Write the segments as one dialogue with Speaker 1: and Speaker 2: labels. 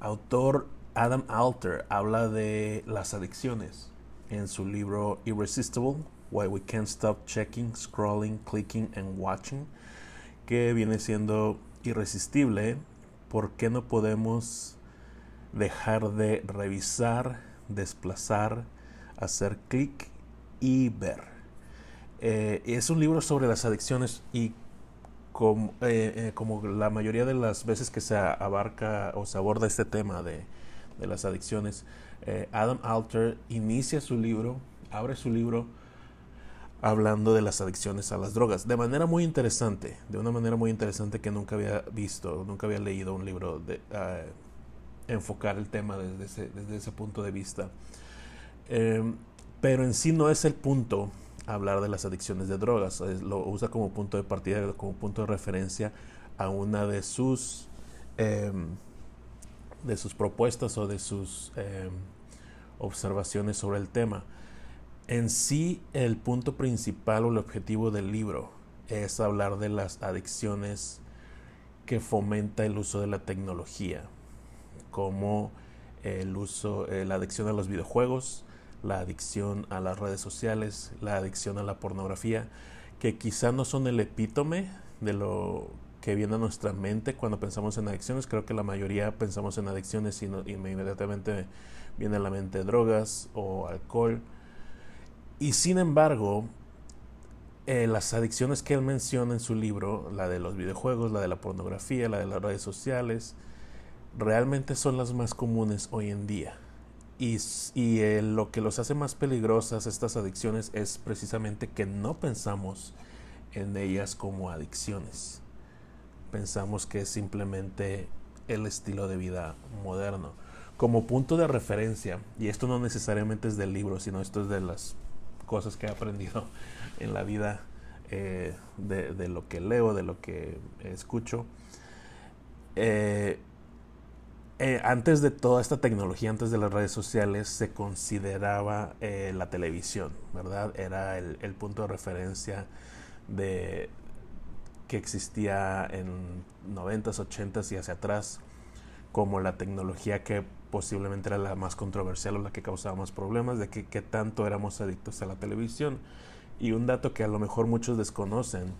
Speaker 1: autor Adam Alter habla de las adicciones en su libro Irresistible, Why We Can't Stop Checking, Scrolling, Clicking and Watching, que viene siendo irresistible. ¿Por qué no podemos dejar de revisar, desplazar, hacer clic y ver? Es un libro sobre las adicciones y como la mayoría de las veces que se abarca o se aborda este tema de las adicciones, Adam Alter inicia su libro, abre su libro hablando de las adicciones a las drogas, de manera muy interesante, de una manera muy interesante que nunca había visto, nunca había leído un libro de enfocar el tema desde ese punto de vista. Pero en sí no es el punto hablar de las adicciones de drogas, lo usa como punto de partida, como punto de referencia a una de sus propuestas o de sus observaciones sobre el tema. En sí, el punto principal o el objetivo del libro es hablar de las adicciones que fomenta el uso de la tecnología, como la adicción a los videojuegos, la adicción a las redes sociales, la adicción a la pornografía, que quizá no son el epítome de lo que viene a nuestra mente cuando pensamos en adicciones. Creo que la mayoría pensamos en adicciones y inmediatamente viene a la mente drogas o alcohol. Y sin embargo, las adicciones que él menciona en su libro, la de los videojuegos, la de la pornografía, la de las redes sociales, realmente son las más comunes hoy en día. Lo que los hace más peligrosas estas adicciones es precisamente que no pensamos en ellas como adicciones. Pensamos que es simplemente el estilo de vida moderno. Como punto de referencia, y esto no necesariamente es del libro, sino esto es de las cosas que he aprendido en la vida, de lo que leo, de lo que escucho. Antes de toda esta tecnología, antes de las redes sociales, se consideraba la televisión, ¿verdad? Era el punto de referencia de que existía en 90s, 80s y hacia atrás, como la tecnología que posiblemente era la más controversial o la que causaba más problemas, de que tanto éramos adictos a la televisión. Y un dato que a lo mejor muchos desconocen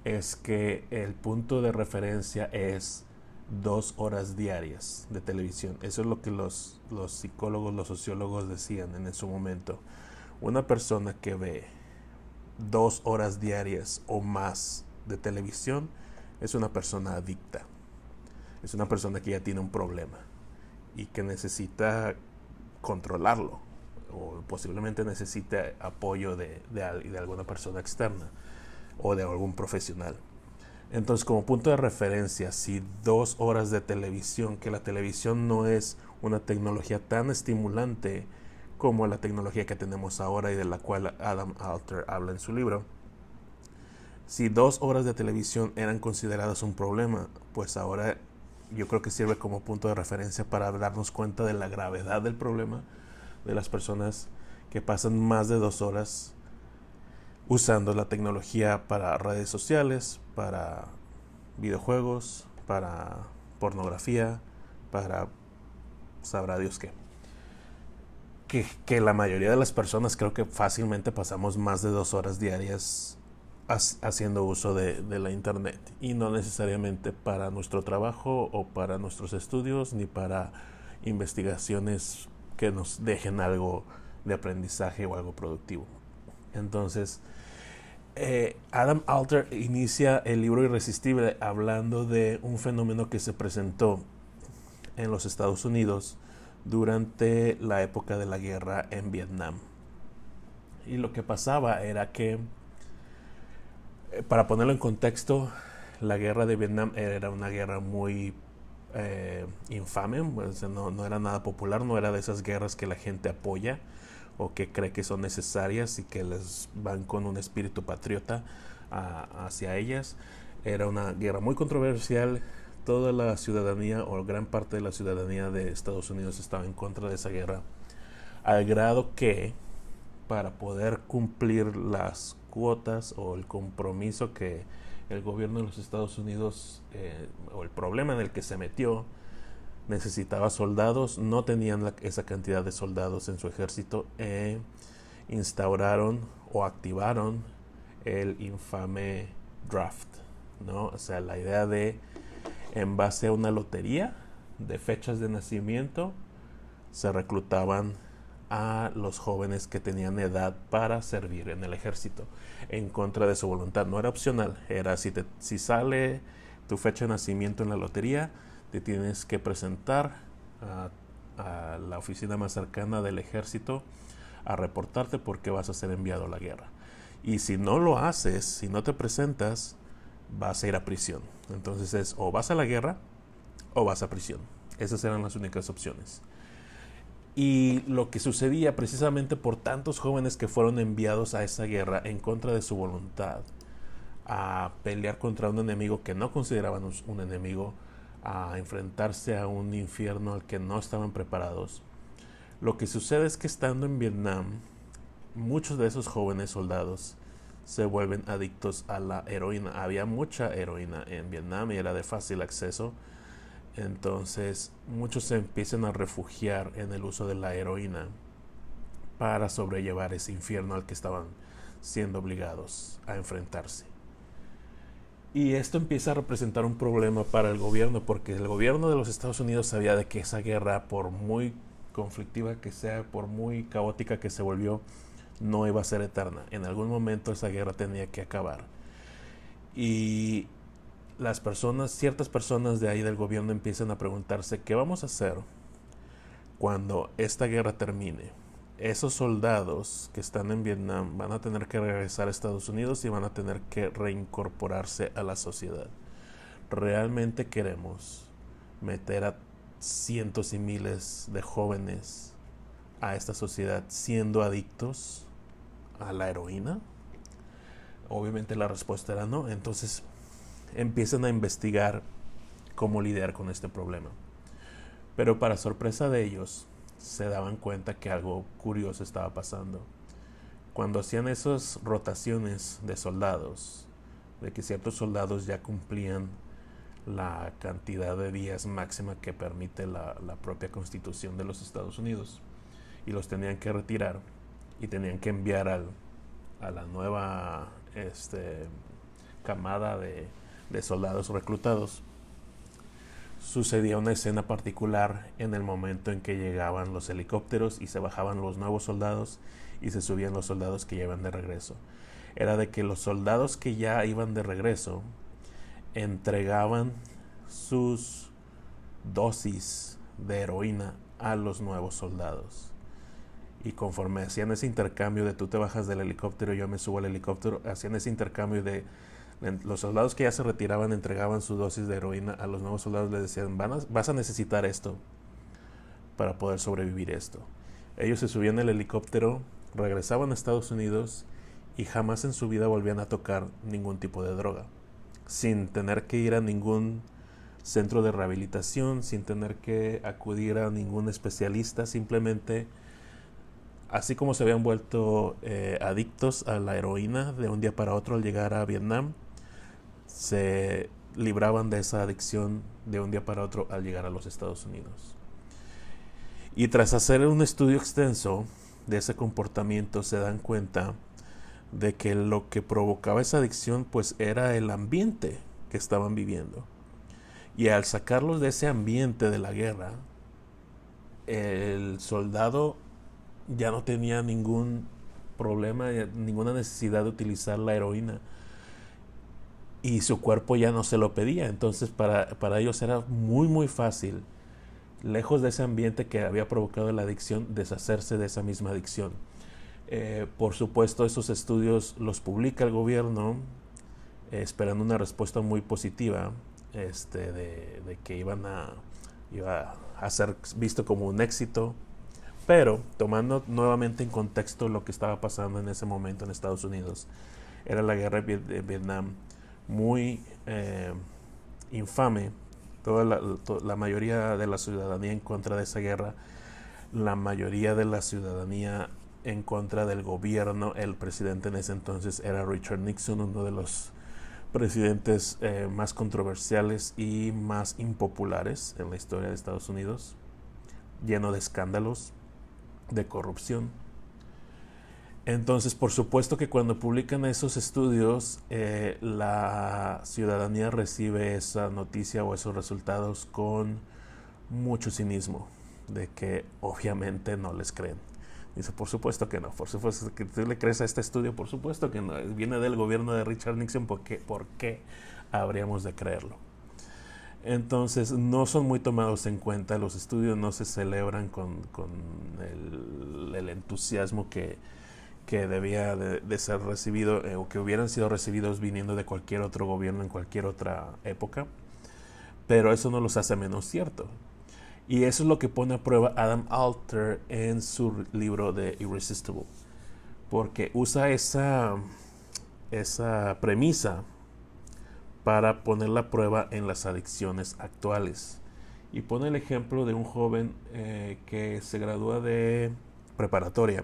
Speaker 1: es que el punto de referencia es 2 horas diarias de televisión. Eso es lo que los psicólogos, los sociólogos decían en su momento. Una persona que ve 2 horas diarias o más de televisión es una persona adicta. Es una persona que ya tiene un problema y que necesita controlarlo, o posiblemente necesite apoyo de alguna persona externa o de algún profesional. Entonces, como punto de referencia, si 2 horas de televisión, que la televisión no es una tecnología tan estimulante como la tecnología que tenemos ahora y de la cual Adam Alter habla en su libro, si 2 horas de televisión eran consideradas un problema, pues ahora yo creo que sirve como punto de referencia para darnos cuenta de la gravedad del problema de las personas que pasan más de 2 horas usando la tecnología para redes sociales, para videojuegos, para pornografía, para sabrá Dios qué. Que la mayoría de las personas creo que fácilmente pasamos más de 2 horas diarias haciendo uso de la internet, y no necesariamente para nuestro trabajo o para nuestros estudios ni para investigaciones que nos dejen algo de aprendizaje o algo productivo. Entonces, Adam Alter inicia el libro Irresistible hablando de un fenómeno que se presentó en los Estados Unidos durante la época de la guerra en Vietnam. Y lo que pasaba era que, para ponerlo en contexto, la guerra de Vietnam era una guerra muy infame, pues no era nada popular, no era de esas guerras que la gente apoya o que cree que son necesarias y que les van con un espíritu patriota hacia ellas. Era una guerra muy controversial. Toda la ciudadanía o gran parte de la ciudadanía de Estados Unidos estaba en contra de esa guerra, al grado que para poder cumplir las cuotas o el compromiso que el gobierno de los Estados Unidos, o el problema en el que se metió, necesitaba soldados, no tenían esa cantidad de soldados en su ejército, instauraron o activaron el infame draft, ¿no? O sea, la idea de, en base a una lotería de fechas de nacimiento, se reclutaban a los jóvenes que tenían edad para servir en el ejército en contra de su voluntad. No era opcional, era si sale tu fecha de nacimiento en la lotería, te tienes que presentar a la oficina más cercana del ejército a reportarte porque vas a ser enviado a la guerra. Y si no lo haces, si no te presentas, vas a ir a prisión. Entonces es o vas a la guerra o vas a prisión. Esas eran las únicas opciones. Y lo que sucedía precisamente por tantos jóvenes que fueron enviados a esa guerra en contra de su voluntad, a pelear contra un enemigo que no consideraban un enemigo, a enfrentarse a un infierno al que no estaban preparados. Lo que sucede es que estando en Vietnam, muchos de esos jóvenes soldados se vuelven adictos a la heroína. Había mucha heroína en Vietnam y era de fácil acceso. Entonces muchos se empiezan a refugiar en el uso de la heroína para sobrellevar ese infierno al que estaban siendo obligados a enfrentarse. Y esto empieza a representar un problema para el gobierno, porque el gobierno de los Estados Unidos sabía de que esa guerra, por muy conflictiva que sea, por muy caótica que se volvió, no iba a ser eterna. En algún momento esa guerra tenía que acabar. Y ciertas personas de ahí del gobierno empiezan a preguntarse qué vamos a hacer cuando esta guerra termine. Esos soldados que están en Vietnam van a tener que regresar a Estados Unidos y van a tener que reincorporarse a la sociedad. ¿Realmente queremos meter a cientos y miles de jóvenes a esta sociedad siendo adictos a la heroína? Obviamente la respuesta era no. Entonces empiezan a investigar cómo lidiar con este problema. Pero para sorpresa de ellos, se daban cuenta que algo curioso estaba pasando. Cuando hacían esas rotaciones de soldados, de que ciertos soldados ya cumplían la cantidad de días máxima que permite la propia Constitución de los Estados Unidos, y los tenían que retirar y tenían que enviar a la nueva camada de soldados reclutados, sucedía una escena particular en el momento en que llegaban los helicópteros y se bajaban los nuevos soldados y se subían los soldados que ya iban de regreso. Era de que los soldados que ya iban de regreso entregaban sus dosis de heroína a los nuevos soldados. Y conforme hacían ese intercambio de tú te bajas del helicóptero y yo me subo al helicóptero, hacían ese intercambio de los soldados que ya se retiraban entregaban su dosis de heroína a los nuevos soldados, les decían vas a necesitar esto para poder sobrevivir esto. Ellos se subían al helicóptero, regresaban a Estados Unidos y jamás en su vida volvían a tocar ningún tipo de droga, sin tener que ir a ningún centro de rehabilitación, sin tener que acudir a ningún especialista. Simplemente, así como se habían vuelto adictos a la heroína de un día para otro al llegar a Vietnam, se libraban de esa adicción de un día para otro al llegar a los Estados Unidos. Y tras hacer un estudio extenso de ese comportamiento, se dan cuenta de que lo que provocaba esa adicción pues era el ambiente que estaban viviendo. Y al sacarlos de ese ambiente de la guerra, el soldado ya no tenía ningún problema, ninguna necesidad de utilizar la heroína, y su cuerpo ya no se lo pedía. Entonces para ellos era muy muy fácil, lejos de ese ambiente que había provocado la adicción, deshacerse de esa misma adicción. Por supuesto, esos estudios los publica el gobierno, esperando una respuesta muy positiva, de que iba a ser visto como un éxito. Pero tomando nuevamente en contexto lo que estaba pasando en ese momento en Estados Unidos, era la guerra de Vietnam, muy infame. La mayoría de la ciudadanía en contra de esa guerra, la mayoría de la ciudadanía en contra del gobierno. El presidente en ese entonces era Richard Nixon, uno de los presidentes más controversiales y más impopulares en la historia de Estados Unidos, lleno de escándalos, de corrupción. Entonces, por supuesto que cuando publican esos estudios, la ciudadanía recibe esa noticia o esos resultados con mucho cinismo, de que obviamente no les creen. Dice, por supuesto que no, por supuesto que tú le crees a este estudio, por supuesto que no, viene del gobierno de Richard Nixon, ¿por qué habríamos de creerlo? Entonces no son muy tomados en cuenta, los estudios no se celebran con el entusiasmo que debía de ser recibido o que hubieran sido recibidos viniendo de cualquier otro gobierno en cualquier otra época, pero eso no los hace menos cierto. Y eso es lo que pone a prueba Adam Alter en su libro de Irresistible, porque usa esa premisa para poner la prueba en las adicciones actuales. Y pone el ejemplo de un joven que se gradúa de preparatoria.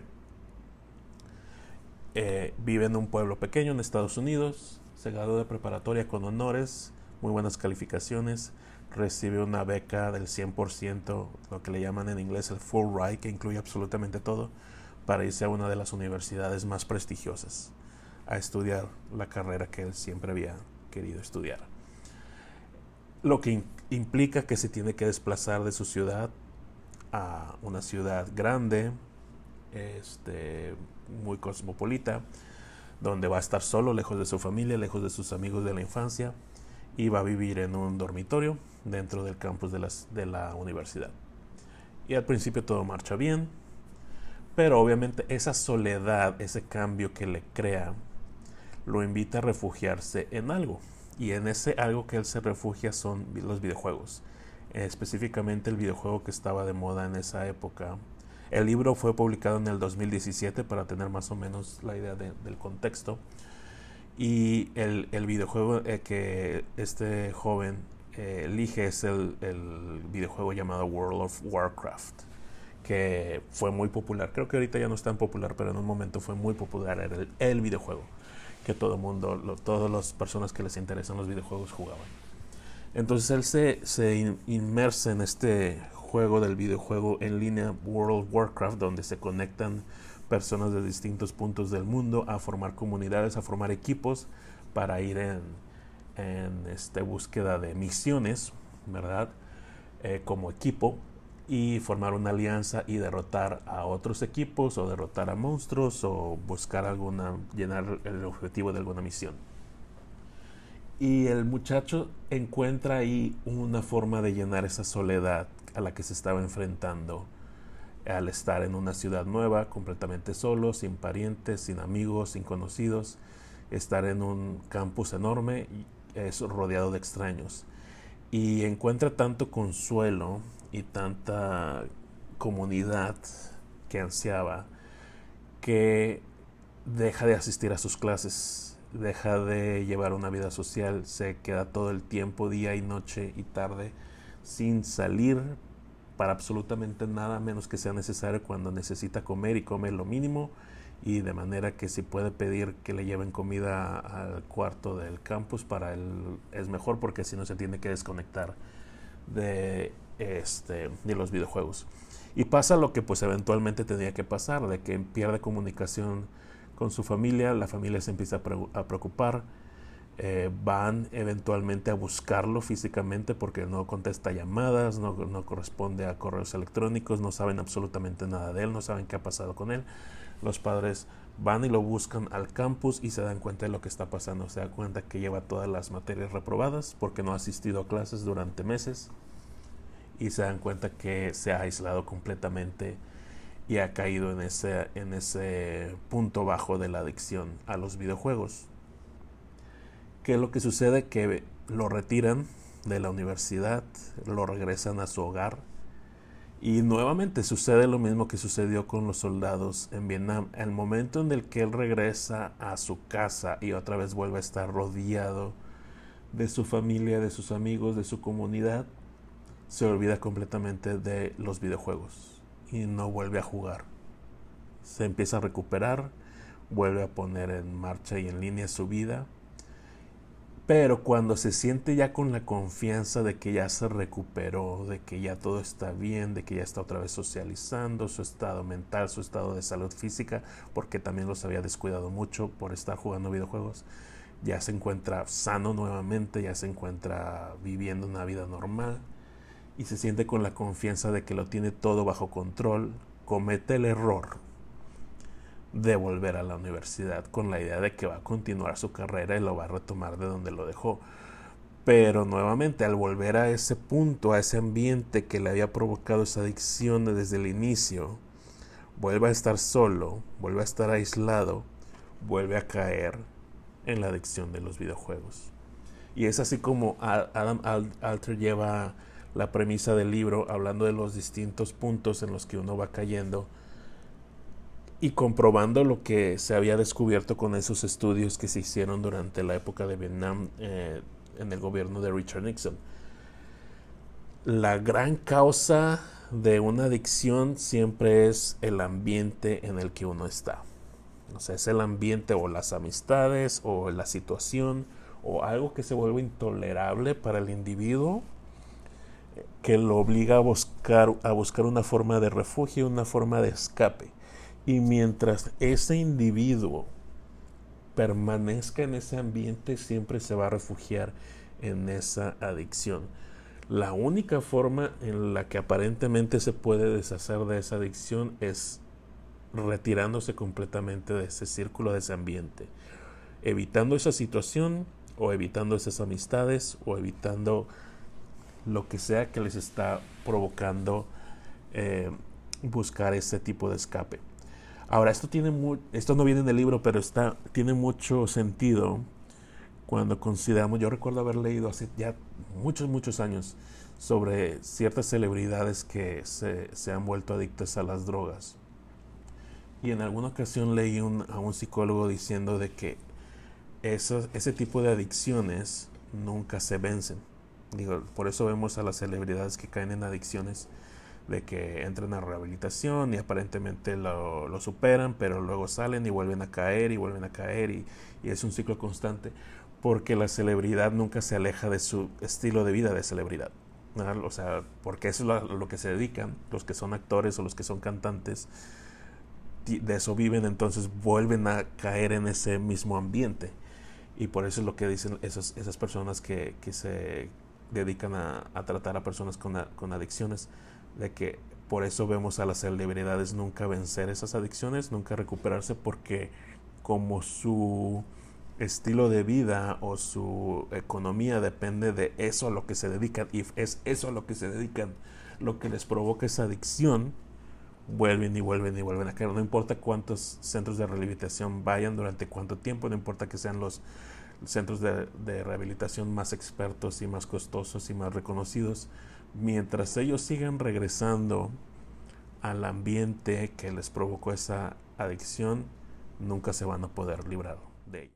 Speaker 1: Vive en un pueblo pequeño en Estados Unidos, se graduó de preparatoria con honores, muy buenas calificaciones, recibe una beca del 100%, lo que le llaman en inglés el full ride, que incluye absolutamente todo, para irse a una de las universidades más prestigiosas a estudiar la carrera que él siempre había querido estudiar. Lo que implica que se tiene que desplazar de su ciudad a una ciudad grande, muy cosmopolita, donde va a estar solo, lejos de su familia, lejos de sus amigos de la infancia, y va a vivir en un dormitorio dentro del campus de la universidad. Y al principio todo marcha bien, pero obviamente esa soledad, ese cambio que le crea, lo invita a refugiarse en algo. Y en ese algo que él se refugia son los videojuegos. Específicamente el videojuego que estaba de moda en esa época. El libro fue publicado en el 2017 para tener más o menos la idea del contexto. Y el videojuego que este joven elige es el videojuego llamado World of Warcraft, que fue muy popular. Creo que ahorita ya no es tan popular, pero en un momento fue muy popular. Era el videojuego que todo el mundo, todas las personas que les interesan los videojuegos jugaban. Entonces él se inmersa en este juego del videojuego en línea World of Warcraft, donde se conectan personas de distintos puntos del mundo a formar comunidades, a formar equipos para ir en búsqueda de misiones, ¿verdad? Como equipo, y formar una alianza y derrotar a otros equipos o derrotar a monstruos o buscar llenar el objetivo de alguna misión. Y el muchacho encuentra ahí una forma de llenar esa soledad a la que se estaba enfrentando al estar en una ciudad nueva, completamente solo, sin parientes, sin amigos, sin conocidos, estar en un campus enorme, es rodeado de extraños. Y encuentra tanto consuelo y tanta comunidad que ansiaba que deja de asistir a sus clases, deja de llevar una vida social, se queda todo el tiempo, día y noche y tarde, sin salir para absolutamente nada menos que sea necesario cuando necesita comer, y come lo mínimo, y de manera que si puede pedir que le lleven comida al cuarto del campus, para él es mejor, porque si no se tiene que desconectar de los videojuegos. Y pasa lo que pues eventualmente tenía que pasar, de que pierde comunicación con su familia, la familia se empieza a preocupar, van eventualmente a buscarlo físicamente porque no contesta llamadas, no corresponde a correos electrónicos, no saben absolutamente nada de él, no saben qué ha pasado con él. Los padres van y lo buscan al campus y se dan cuenta de lo que está pasando. Se dan cuenta que lleva todas las materias reprobadas porque no ha asistido a clases durante meses, y se dan cuenta que se ha aislado completamente y ha caído en ese punto bajo de la adicción a los videojuegos. ¿Qué es lo que sucede? Que lo retiran de la universidad, lo regresan a su hogar, y nuevamente sucede lo mismo que sucedió con los soldados en Vietnam. El momento en el que él regresa a su casa y otra vez vuelve a estar rodeado de su familia, de sus amigos, de su comunidad, se olvida completamente de los videojuegos y no vuelve a jugar. Se empieza a recuperar, vuelve a poner en marcha y en línea su vida, Pero cuando se siente ya con la confianza de que ya se recuperó, de que ya todo está bien, de que ya está otra vez socializando, su estado mental, su estado de salud física, porque también los había descuidado mucho por estar jugando videojuegos, ya se encuentra sano nuevamente, ya se encuentra viviendo una vida normal y se siente con la confianza de que lo tiene todo bajo control, comete el error de volver a la universidad con la idea de que va a continuar su carrera y lo va a retomar de donde lo dejó. Pero nuevamente, al volver a ese punto, a ese ambiente que le había provocado esa adicción desde el inicio, vuelve a estar solo, vuelve a estar aislado, vuelve a caer en la adicción de los videojuegos. Y es así como Adam Alter lleva la premisa del libro, hablando de los distintos puntos en los que uno va cayendo y comprobando lo que se había descubierto con esos estudios que se hicieron durante la época de Vietnam en el gobierno de Richard Nixon. La gran causa de una adicción siempre es el ambiente en el que uno está. O sea, es el ambiente o las amistades o la situación o algo que se vuelve intolerable para el individuo que lo obliga a buscar una forma de refugio, una forma de escape. Y mientras ese individuo permanezca en ese ambiente, siempre se va a refugiar en esa adicción. La única forma en la que aparentemente se puede deshacer de esa adicción es retirándose completamente de ese círculo, de ese ambiente, evitando esa situación o evitando esas amistades o evitando lo que sea que les está provocando buscar ese tipo de escape. Ahora, esto no viene en el libro, pero tiene mucho sentido cuando consideramos, yo recuerdo haber leído hace ya muchos años sobre ciertas celebridades que se han vuelto adictas a las drogas. Y en alguna ocasión leí a un psicólogo diciendo de que ese tipo de adicciones nunca se vencen. Digo, por eso vemos a las celebridades que caen en adicciones, de que entran a rehabilitación y aparentemente lo superan, pero luego salen y vuelven a caer y vuelven a caer y es un ciclo constante, porque la celebridad nunca se aleja de su estilo de vida de celebridad, ¿no? O sea, porque eso es lo que se dedican, los que son actores o los que son cantantes, de eso viven, entonces vuelven a caer en ese mismo ambiente. Y por eso es lo que dicen esas personas que se dedican a tratar a personas con adicciones, de que por eso vemos a las celebridades nunca vencer esas adicciones, nunca recuperarse, porque como su estilo de vida o su economía depende de eso a lo que se dedican, y es eso a lo que se dedican lo que les provoca esa adicción, vuelven y vuelven y vuelven a caer. No importa cuántos centros de rehabilitación vayan, durante cuánto tiempo, no importa que sean los centros de rehabilitación más expertos y más costosos y más reconocidos, mientras ellos sigan regresando al ambiente que les provocó esa adicción, nunca se van a poder librar de ella.